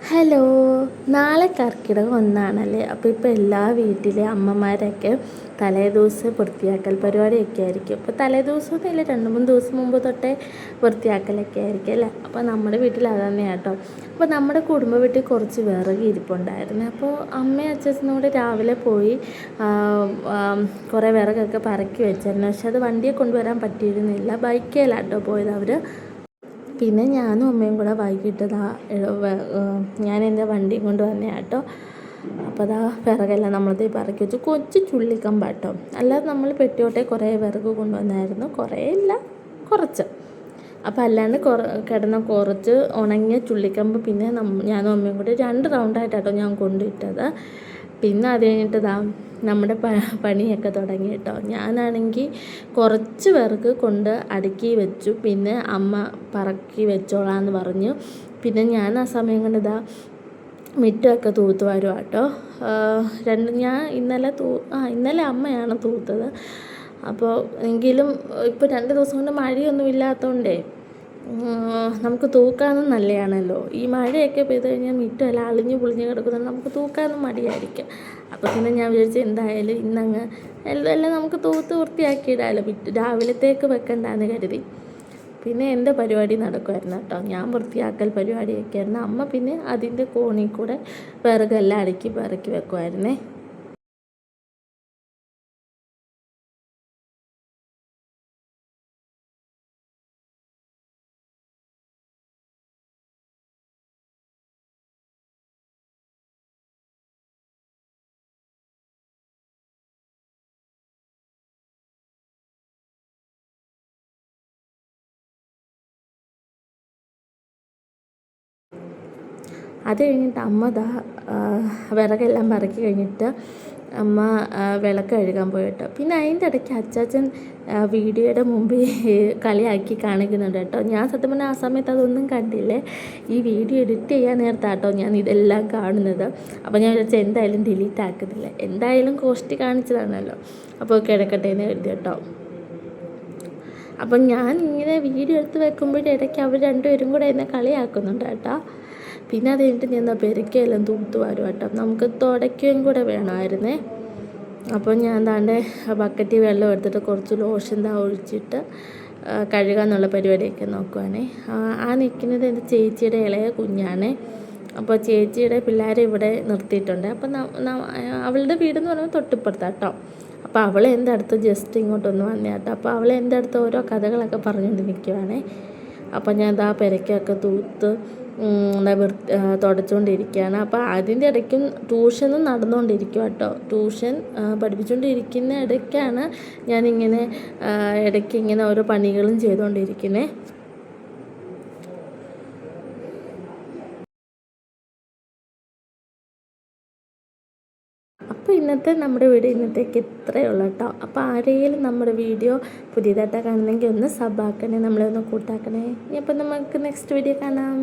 Hello, നാളെ കർക്കിടകം ഒന്നാണല്ലേ. അപ്പോൾ ഇപ്പോൾ എല്ലാ വീട്ടിലെ അമ്മമാരൊക്കെ തലേദിവസം വൃത്തിയാക്കൽ പരിപാടിയൊക്കെ ആയിരിക്കും. അപ്പോൾ തലേദിവസമൊന്നും ഇല്ല, 2-3 ദിവസം മുമ്പ് തൊട്ടേ വൃത്തിയാക്കലൊക്കെ ആയിരിക്കും അല്ലേ. അപ്പോൾ നമ്മുടെ വീട്ടിൽ അത് തന്നെയാണ് കേട്ടോ. അപ്പോൾ നമ്മുടെ കുടുംബ വീട്ടിൽ കുറച്ച് വിറക് ഇരിപ്പുണ്ടായിരുന്നു. അപ്പോൾ അമ്മയും അച്ഛനും കൂടെ രാവിലെ പോയി കുറേ വിറകൊക്കെ പറക്കി വെച്ചായിരുന്നു. പക്ഷെ അത് വണ്ടിയെ കൊണ്ടുവരാൻ പറ്റിയിരുന്നില്ല, ബൈക്കേലാട്ടോ പോയത് അവർ. പിന്നെ ഞാനും അമ്മയും കൂടെ വൈകിട്ട് ഞാൻ എൻ്റെ വണ്ടിയും കൊണ്ട് വന്നേ കേട്ടോ. അപ്പോൾ വിറകെല്ലാം നമ്മളത് പറക്കി വെച്ചു. കൊച്ചു ചുള്ളിക്കമ്പാട്ടോ, അല്ലാതെ നമ്മൾ പെട്ടിയോട്ടെ കുറേ വിറക് കൊണ്ടുവന്നായിരുന്നു. കുറേ ഇല്ല, കുറച്ച്. അപ്പോൾ അല്ലാണ്ട് കിടന്ന കുറച്ച് ഉണങ്ങിയ ചുള്ളിക്കമ്പ് പിന്നെ ഞാനും അമ്മയും കൂടി 2 റൗണ്ടായിട്ടാട്ടോ ഞാൻ കൊണ്ടിട്ടത്. പിന്നെ അത് കഴിഞ്ഞിട്ട് നമ്മുടെ പണിയൊക്കെ തുടങ്ങി കേട്ടോ. ഞാനാണെങ്കിൽ കുറച്ച് വിറക് കൊണ്ട് അടുക്കി വെച്ചു. പിന്നെ അമ്മ പറക്കി വെച്ചോളാന്ന് പറഞ്ഞു. പിന്നെ ഞാൻ ആ സമയം കൊണ്ട് മിറ്റമൊക്കെ തൂത്ത് വരും കേട്ടോ. ഞാൻ ഇന്നലെ അമ്മയാണ് തൂത്തത്. അപ്പോൾ എങ്കിലും ഇപ്പോൾ 2 ദിവസം കൊണ്ട് മഴയൊന്നും ഇല്ലാത്തതുകൊണ്ടേ നമുക്ക് തൂക്കാനും നല്ലതാണല്ലോ. ഈ മഴയൊക്കെ പെയ്ത് കഴിഞ്ഞാൽ മിറ്റമെല്ലാം അളിഞ്ഞ് പൊളിഞ്ഞ് കിടക്കുന്നുണ്ട്, നമുക്ക് തൂക്കാനും മടിയായിരിക്കും. അപ്പോൾ പിന്നെ ഞാൻ വിചാരിച്ചു എന്തായാലും ഇന്നങ്ങ് എല്ലാം നമുക്ക് തൂത്ത് വൃത്തിയാക്കിയിടാമല്ലോ, രാവിലത്തേക്ക് വെക്കണ്ടെന്ന് കരുതി. പിന്നെ എൻ്റെ പരിപാടി നടക്കുമായിരുന്നു കേട്ടോ. ഞാൻ വൃത്തിയാക്കൽ പരിപാടിയൊക്കെ ആയിരുന്നു. അമ്മ പിന്നെ അതിൻ്റെ കോണിൽ കൂടെ വിറകെല്ലാം അടുക്കി പറക്കി വെക്കുമായിരുന്നേ. അത് കഴിഞ്ഞിട്ട് അമ്മ വിറകെല്ലാം പറക്കി കഴിഞ്ഞിട്ട് അമ്മ വിളക്ക് കഴുകാൻ പോയിട്ടോ. പിന്നെ അതിൻ്റെ ഇടയ്ക്ക് അച്ചാച്ചൻ വീഡിയോയുടെ മുമ്പിൽ കളിയാക്കി കാണിക്കുന്നുണ്ട് കേട്ടോ. ഞാൻ സത്യം പറഞ്ഞാൽ ആ സമയത്ത് അതൊന്നും കണ്ടില്ലേ. ഈ വീഡിയോ എഡിറ്റ് ചെയ്യാൻ നേരത്താട്ടോ ഞാൻ ഇതെല്ലാം കാണുന്നത്. അപ്പോൾ ഞാൻ വിചാരിച്ചാൽ എന്തായാലും ഡിലീറ്റ് ആക്കുന്നില്ല, എന്തായാലും കോസ്റ്റ് കാണിച്ചതാണല്ലോ, അപ്പോൾ കിടക്കട്ടെ എന്ന് കരുതി കേട്ടോ. അപ്പം ഞാൻ ഇങ്ങനെ വീഡിയോ എടുത്ത് വെക്കുമ്പോഴിടയ്ക്ക് അവർ 2 പേരും കൂടെ എന്നെ കളിയാക്കുന്നുണ്ട് കേട്ടോ. പിന്നെ അത് കഴിഞ്ഞിട്ട് ഞാൻ പെരുക്കയെല്ലാം തൂത്ത് വരും കേട്ടോ. നമുക്ക് തുടയ്ക്കുകയും കൂടെ വേണമായിരുന്നേ. അപ്പോൾ ഞാൻ ബക്കറ്റിൽ വെള്ളം എടുത്തിട്ട് കുറച്ച് ലോഷൻ ഒഴിച്ചിട്ട് കഴുകാന്നുള്ള പരിപാടിയൊക്കെ നോക്കുവാണേ. നിൽക്കുന്നത് എൻ്റെ ചേച്ചിയുടെ ഇളയ കുഞ്ഞാണേ. അപ്പോൾ ചേച്ചിയുടെ പിള്ളേരെ ഇവിടെ നിർത്തിയിട്ടുണ്ട്. അപ്പം അവളുടെ വീടെന്ന് പറയുമ്പോൾ തൊട്ടിപ്പുറത്താട്ടോ. അപ്പോൾ അവൾ എൻ്റെ അടുത്ത് ജസ്റ്റ് ഇങ്ങോട്ടൊന്ന് വന്നേ കേട്ടോ. അപ്പോൾ അവൾ എൻ്റെ അടുത്ത് ഓരോ കഥകളൊക്കെ പറഞ്ഞുകൊണ്ട് നിൽക്കുവാണേ. അപ്പോൾ ഞാൻ പെരക്കൊക്കെ തൂത്ത് തുടച്ചുകൊണ്ടിരിക്കുകയാണ്. അപ്പോൾ അതിൻ്റെ ഇടയ്ക്കും ട്യൂഷനും നടന്നുകൊണ്ടിരിക്കുക കേട്ടോ. ട്യൂഷൻ പഠിപ്പിച്ചുകൊണ്ടിരിക്കുന്ന ഇടയ്ക്കാണ് ഞാനിങ്ങനെ ഇടയ്ക്ക് ഇങ്ങനെ ഓരോ പണികളും ചെയ്തുകൊണ്ടിരിക്കുന്നത്. അപ്പോൾ നമ്മുടെ വീഡിയോ ഇന്നത്തേക്ക് ഇത്രയേ ഉള്ളൂ കേട്ടോ. അപ്പോൾ ആരെങ്കിലും നമ്മുടെ വീഡിയോ പുതിയതായിട്ടാണ് കാണുന്നെങ്കിൽ ഒന്ന് സബ് ആക്കണേ, നമ്മളെ ഒന്ന് കൂട്ടാക്കണേ. ഇനി അപ്പോൾ നമുക്ക് നെക്സ്റ്റ് വീഡിയോ കാണാം.